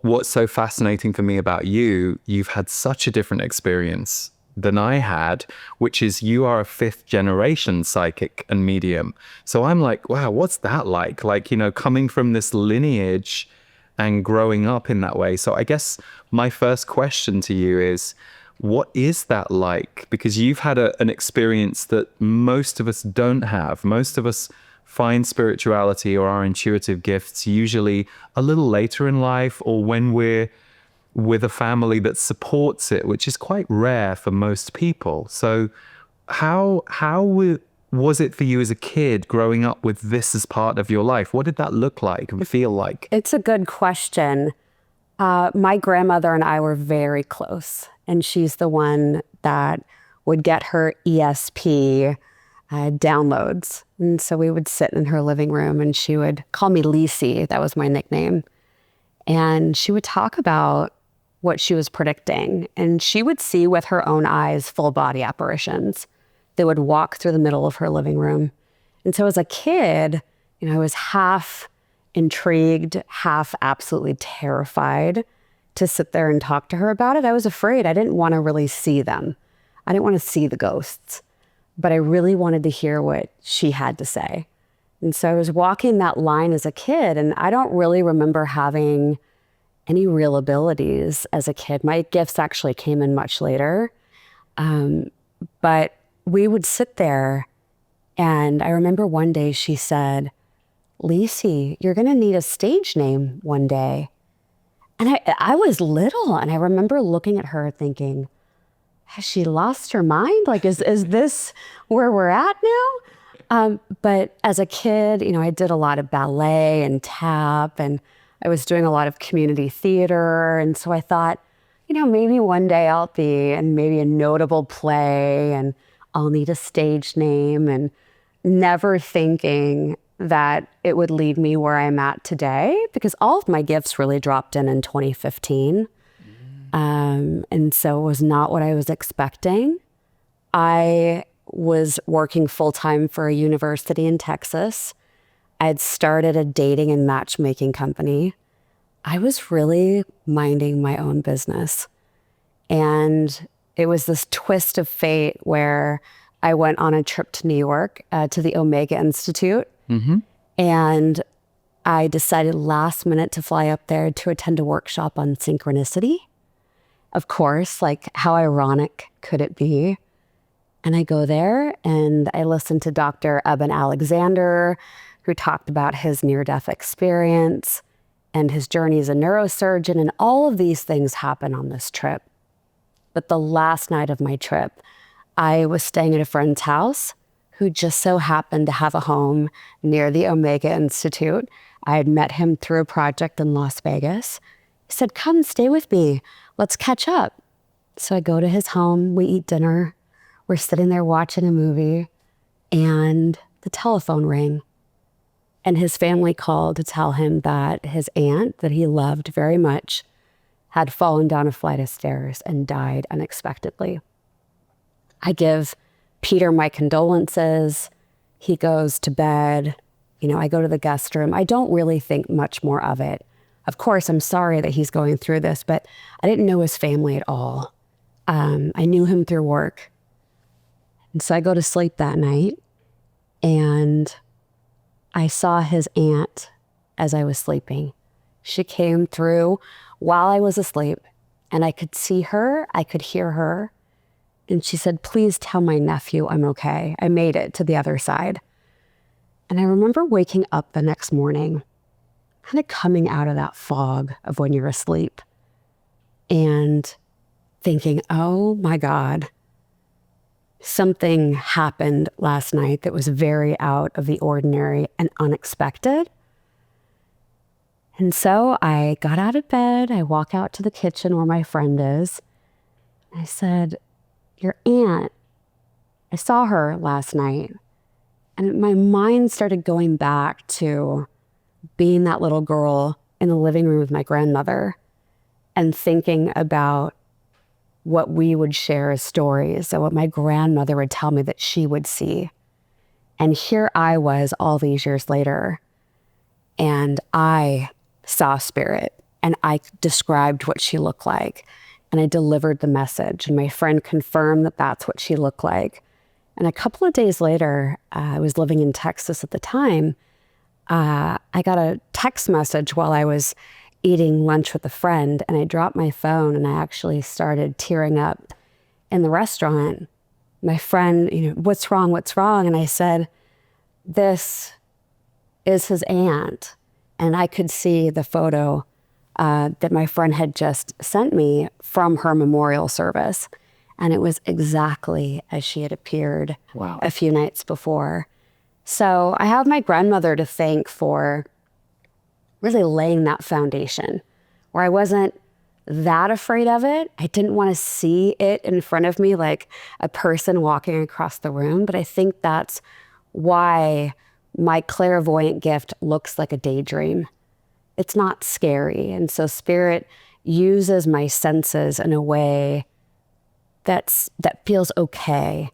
what's so fascinating for me about you, you've had such a different experience than I had, which is you are a fifth generation psychic and medium. So I'm like, wow, what's that like? Like, coming from this lineage and growing up in that way. So I guess my first question to you is, what is that like? Because you've had an experience that most of us don't have. Most of us find spirituality or our intuitive gifts usually a little later in life, or when we're with a family that supports it, which is quite rare for most people. So was it for you as a kid growing up with this as part of your life? What did that look like and feel like? It's a good question. My grandmother and I were very close, and she's the one that would get her ESP downloads. And so we would sit in her living room, and she would call me Lisi. That was my nickname. And she would talk about what she was predicting. And she would see with her own eyes full body apparitions that would walk through the middle of her living room. And so as a kid, I was half intrigued, half absolutely terrified to sit there and talk to her about it. I was afraid. I didn't want to really see them. I didn't want to see the ghosts, but I really wanted to hear what she had to say. And so I was walking that line as a kid, and I don't really remember having any real abilities as a kid. My gifts actually came in much later. But we would sit there, and I remember one day she said, "Lisi, you're going to need a stage name one day." And I was little, and I remember looking at her thinking, has she lost her mind? Like, is this where we're at now? But as a kid, I did a lot of ballet and tap, and I was doing a lot of community theater. And so I thought, maybe one day I'll be in maybe a notable play and I'll need a stage name, and never thinking that it would lead me where I'm at today, because all of my gifts really dropped in 2015. And so it was not what I was expecting. I was working full-time for a university in Texas. I had started a dating and matchmaking company. I was really minding my own business. And it was this twist of fate where I went on a trip to New York to the Omega Institute. Mm-hmm. And I decided last minute to fly up there to attend a workshop on synchronicity. Of course, like, how ironic could it be? And I go there and I listen to Dr. Eben Alexander, who talked about his near-death experience and his journey as a neurosurgeon, and all of these things happen on this trip. But the last night of my trip, I was staying at a friend's house who just so happened to have a home near the Omega Institute. I had met him through a project in Las Vegas. He said, "Come stay with me. Let's catch up." So I go to his home, we eat dinner, we're sitting there watching a movie, and the telephone rang. And his family called to tell him that his aunt, that he loved very much, had fallen down a flight of stairs and died unexpectedly. I give Peter my condolences. He goes to bed. I go to the guest room. I don't really think much more of it. Of course, I'm sorry that he's going through this, but I didn't know his family at all. I knew him through work. And so I go to sleep that night, and I saw his aunt as I was sleeping. She came through while I was asleep, and I could see her, I could hear her. And she said, "Please tell my nephew I'm okay. I made it to the other side." And I remember waking up the next morning, kind of coming out of that fog of when you're asleep, and thinking, oh my God, something happened last night that was very out of the ordinary and unexpected. And so I got out of bed. I walk out to the kitchen where my friend is. I said, "Your aunt, I saw her last night." And my mind started going back to being that little girl in the living room with my grandmother and thinking about what we would share as stories and what my grandmother would tell me that she would see. And here I was all these years later, and I saw spirit. and I described what she looked like, and I delivered the message, and my friend confirmed that that's what she looked like. And a couple of days later, I was living in Texas at the time. I got a text message while I was eating lunch with a friend, and I dropped my phone and I actually started tearing up in the restaurant. My friend, what's wrong? What's wrong? And I said, this is his aunt. And I could see the photo that my friend had just sent me from her memorial service. And it was exactly as she had appeared a few nights before. So I have my grandmother to thank for really laying that foundation where I wasn't that afraid of it. I didn't want to see it in front of me like a person walking across the room. But I think that's why my clairvoyant gift looks like a daydream. It's not scary. And so spirit uses my senses in a way that feels okay.